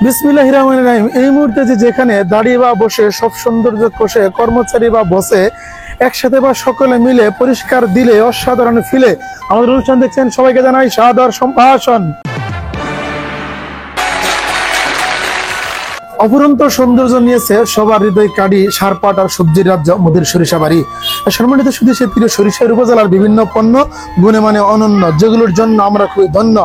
বিসমিল্লাহির রহমানির রহিম। এই মুহূর্তে যেখানে দাঁড়িয়ে বা বসে সব সৌন্দর্য কষে কর্মচারী বা বসে একসাথে বা সকলে মিলে পরিষ্কার দিলে অসাধারণ ফিলে আমাদের অনুষ্ঠান দেখছেন, সবাইকে জানাই সাদর সম্ভাষণ। অপুরন্ত সৌন্দর্য নিয়েছে সবার হৃদয় কাড়ি সারপাট আর সবজির রাজ্য মোদের সরিষা বাড়ি। সম্মানিত সুদেশের প্রিয় সরিষার উপজেলার বিভিন্ন পণ্য গুণে মানে অনন্য, যেগুলোর জন্য আমরা খুবই ধন্য।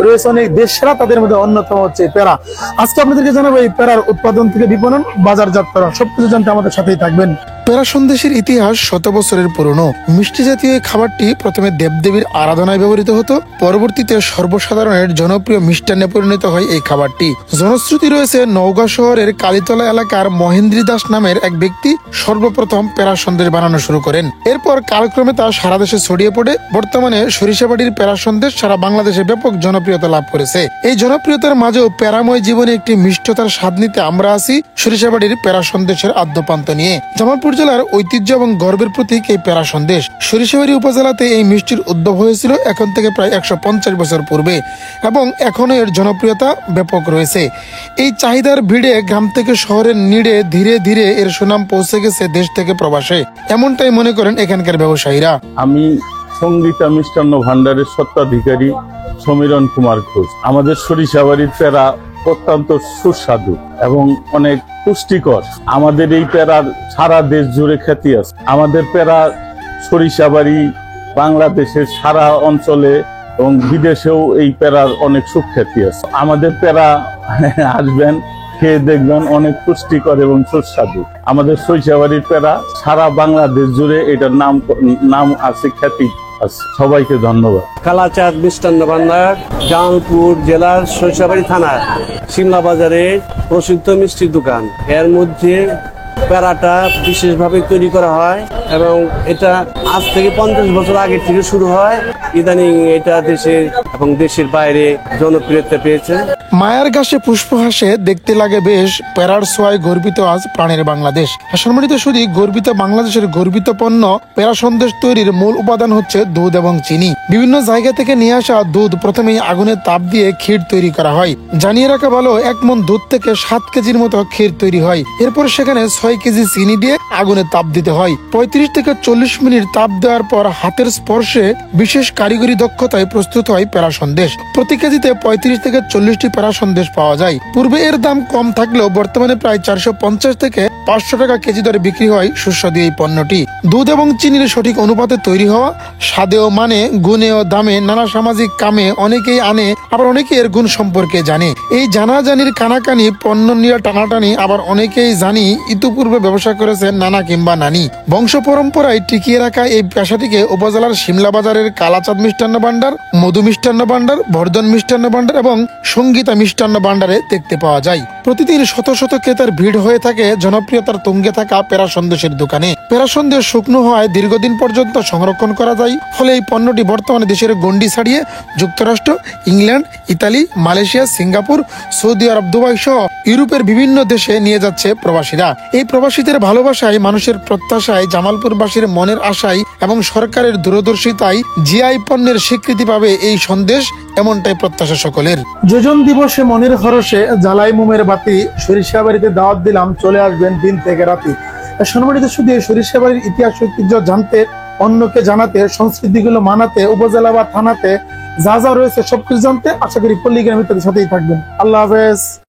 রয়েছে অনেক দেশ সেরা, তাদের মধ্যে অন্যতম হচ্ছে পেরা। আজকে আপনাদেরকে জানাবো এই পেরার উৎপাদন থেকে বিপণন, বাজারজাত করা, সবকিছু জানতে আমাদের সাথেই থাকবেন। পেরা সন্দেশের ইতিহাস শত বছরের পুরনো। মিষ্টি জাতীয় এই খাবারটি প্রথমে দেবদেবীর আরাধনায় ব্যবহৃত হতো, পরবর্তীতে সর্বসাধারণের জনপ্রিয় মিষ্টান্নে পরিণত হয় এই খাবারটি। জনশ্রুতি রয়েছে নওগাঁ শহরের কালীতলা এলাকার মহেন্দ্রী দাস নামের এক ব্যক্তি সর্বপ্রথম পেরা সন্দেশ বানানো শুরু করেন। এরপর কালক্রমে তা সারা দেশে ছড়িয়ে পড়ে বর্তমানে সরিষাবাড়ির পেরা সন্দেশ সারা বাংলাদেশে ব্যাপক জনপ্রিয়তা লাভ করেছে। এই জনপ্রিয়তার মাঝেও পেরাময় জীবনে একটি মিষ্টতার স্বাদ নিতে আমরা আছি সরিষাবাড়ির পেরা সন্দেশের আদ্যপান্ত নিয়ে। জামালপুর জেলার ঐতিহ্য এবং গর্বের প্রতীক এই পেরা সন্দেশ। সরিষাবাড়ি উপজেলাতে এই মিষ্টির উদ্ভব হয়েছিল এখন থেকে প্রায় 150 বছর পূর্বে এবং এখনো এর জনপ্রিয়তা ব্যাপক রয়েছে। এই চাহিদার ভিড়ে গ্রাম থেকে শহরের নিড়ে ধীরে ধীরে এর সুনাম পৌঁছে গেছে দেশ থেকে প্রবাসে, এমনটাই মনে করেন এখানকার ব্যবসায়ীরা। আমি সঙ্গীতা মিষ্টান্ন ভান্ডারের স্বত্বাধিকারী সমীরণ কুমার ঘোষ। আমাদের সরিষাবাড়ির পেরা অত্যন্ত সুস্বাদু এবং অনেক পুষ্টিকর। আমাদের এই পেরার সারা দেশ জুড়ে খ্যাতি আছে। আমাদের পেরা সরিষাবাড়ি বাংলাদেশের সারা অঞ্চলে এবং বিদেশেও এই পেরার অনেক সুখ্যাতি আছে। আমাদের পেরা আসবেন, খেয়ে দেখবেন, অনেক পুষ্টিকর এবং সুস্বাদু। আমাদের সরিষাবাড়ির পেরা সারা বাংলাদেশ জুড়ে এটার নাম আছে, খ্যাতি আছে। সবাইকে ধন্যবাদ। কালাচাঁদ মিষ্টান্ন ভান্ডার, জামালপুর জেলার সরিষাবাড়ি থানার সিমলা বাজারে প্রসিদ্ধ মিষ্টির দোকান। এর মধ্যে পেরাটা বিশেষভাবে তৈরি করা হয় এবং এটা আজ থেকে 50 বছর আগে থেকে শুরু হয়। ইদানিং এটা দেশের এবং দেশের বাইরে জনপ্রিয়তা পেয়েছে। মায়ার ঘাসে পুষ্প হাসে, দেখতে লাগে বেশ, পেরার ছোঁয়ায় গর্বিত আজ প্রাণের বাংলাদেশ। সম্মানিত শুধু গর্বিত বাংলাদেশের গর্বিত পণ্য পেরা সন্দেশ তৈরির মূল উপাদান হচ্ছে দুধ এবং চিনি। বিভিন্ন জায়গা থেকে নিয়ে আসা দুধ প্রথমেই আগুনে তাপ দিয়ে ক্ষীর তৈরি করা হয়। জানিয়ে রাখা ভালো, 1 মণ দুধ থেকে 7 কেজির মতো ক্ষীর তৈরি হয়। এরপর সেখানে 6 কেজি চিনি দিয়ে আগুনে তাপ দিতে হয়। 35 থেকে 40 মিনিট তাপ দেওয়ার পর হাতের স্পর্শে বিশেষ কারিগরি দক্ষতায় প্রস্তুত হয় পেরা সন্দেশ। প্রতি কেজিতে 35 থেকে 40টি পেরা সন্দেশ পাওয়া যায়। পূর্বে এর দাম কম থাকলেও বর্তমানে প্রায় 450 থেকে 500 টাকা কেজি দরে বিক্রি হয় সুস্বাদু এই পণ্যটি। দুধ এবং চিনির সঠিক অনুপাতে তৈরি হওয়া, স্বাদে ও মানে, গুণে ও দামে, নানা সামাজিক কামে অনেকেই আনে, আবার অনেকে এর গুণ সম্পর্কে জানে। এই জানাজানির কানাকানি, পণ্য নিয়ে টানাটানি, আবার অনেকেই জানি ইতিপূর্বে ব্যবসা করেছেন নানা কিংবা নানি। বংশ পরম্পরায় টিকিয়ে রাখা এই পেশাটিকে উপজেলার সিমলা বাজারের কালাচাঁদ মিষ্টান্ন ভান্ডার, মধু মিষ্টান্ন ভান্ডার, বর্ধন মিষ্টান্ন ভান্ডার এবং সঙ্গীতা মিষ্টান্ন ভান্ডারে দেখতে পাওয়া যায়। প্রতিদিন শত শত ক্রেতার ভিড় হয়ে থাকে জনপ্রিয়তার তুঙ্গে থাকা পেরা সন্দেশের দোকানে। পেরা সন্দেশ শুকনো হওয়ায় দীর্ঘদিন পর্যন্ত সংরক্ষণ করা যায়, ফলে এই পণ্যটি বর্তমানে দেশের গণ্ডি ছাড়িয়ে যুক্তরাষ্ট্র, England, Italy, Malaysia, Singapore, Saudi Arab, Dubai সহ ইউরোপের বিভিন্ন দেশে নিয়ে যাচ্ছে প্রবাসীরা। এই প্রবাসীদের ভালোবাসায়, মানুষের প্রত্যাশায়, জামালপুরবাসীর মনের আশায় এবং সরকারের দূরদর্শিতায় জিআই পণ্যের স্বীকৃতি পাবে এই সন্দেশ, এমনটাই প্রত্যাশা সকলের। যোজন দিবসে মনের হরষে জ্বালাই মোমের বাতি, সরিষাবাড়িতে দাওয়াত দিলাম, চলে আসবেন দিন থেকে রাতি। সম্মানিত শুধু সরিষাবাড়ির ইতিহাস ঐতিহ্য জানতে, অন্যকে জানাতে, সংস্কৃতিগুলো মানাতে, উপজেলা বা থানাতে যা যা রয়েছে সবকিছু জানতে আশা করি পল্লীগ্রাম ইত্যাদির সাথেই থাকবেন। আল্লাহ হাফেজ।